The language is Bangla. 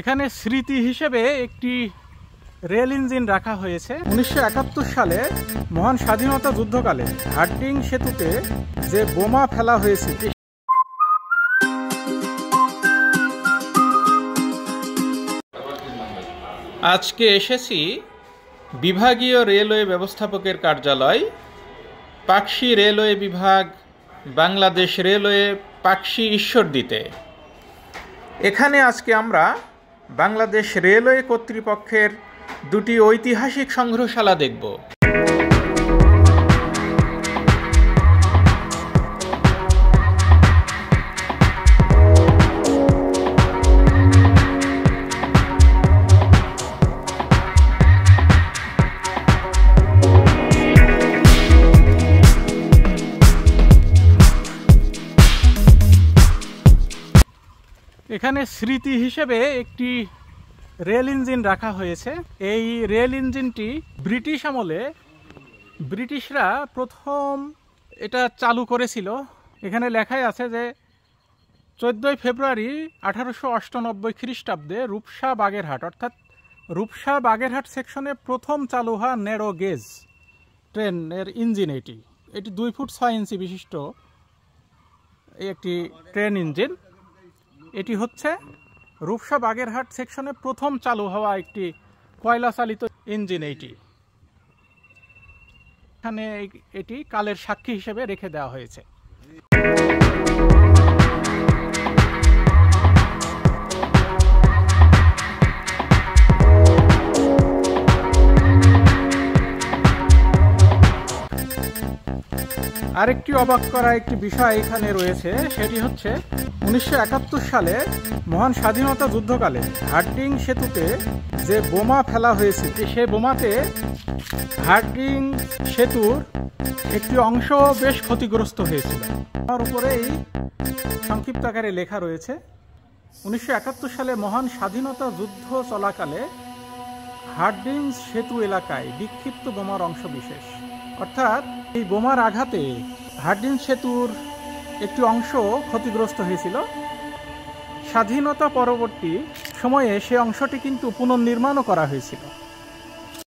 এখানে স্মৃতি হিসেবে একটি রেল ইঞ্জিন রাখা হয়েছে। 1971 সালে মহান স্বাধীনতা যুদ্ধকালে হার্ডিং সেতুতে যে বোমা ফেলা হয়েছিল, আজকে এসেছি বিভাগীয় রেলওয়ে ব্যবস্থাপকের কার্যালয়, পাকশি রেলওয়ে বিভাগ, বাংলাদেশ রেলওয়ে, পাকশি ঈশ্বরদীতে। এখানে আজকে আমরা বাংলাদেশ রেলওয়ে কর্তৃপক্ষের দুটি ঐতিহাসিক সংগ্রহশালা দেখব। এখানে স্মৃতি হিসেবে একটি রেল ইঞ্জিন রাখা হয়েছে। এই রেল ইঞ্জিনটি ব্রিটিশ আমলে ব্রিটিশরা প্রথম এটা চালু করেছিল। এখানে লেখাই আছে যে 14 ফেব্রুয়ারি 1898 খ্রিস্টাব্দে রূপসা বাগেরহাট, অর্থাৎ রূপসা বাগেরহাট সেকশনে প্রথম চালু হওয়া ন্যারো গেজ ট্রেনের ইঞ্জিন এটি। 2 ফুট 6 ইঞ্চি বিশিষ্ট একটি ট্রেন ইঞ্জিন। এটি হচ্ছে রূপসা বাগেরহাট সেকশনে প্রথম চালু হওয়া একটি কয়লা চালিত ইঞ্জিন। এখানে এটি কালের সাক্ষী হিসেবে রেখে দেওয়া হয়েছে। আরেকটি অবাক করা একটি বিষয় এখানে রয়েছে, সেটি হচ্ছে 1971 সালে মহান স্বাধীনতা যুদ্ধকালে হার্ডিং সেতুতে যে বোমা ফেলা হয়েছে, সেই বোমাতে হার্ডিং সেতুর একটি অংশ বেশ ক্ষতিগ্রস্ত হয়েছিল। তার উপরেই সংক্ষিপ্ত আকারে লেখা রয়েছে, 1971 সালে মহান স্বাধীনতা যুদ্ধ চলাকালে হার্ডিং সেতু এলাকায় বিক্ষিপ্ত বোমার অংশ বিশেষ। অর্থাৎ এই বোমার আঘাতে হার্ডিং সেতুর একটি অংশ ক্ষতিগ্রস্ত হয়েছিল। স্বাধীনতা পরবর্তী সময়ে সে অংশটি কিন্তু পুনর্নির্মাণও করা হয়েছিল।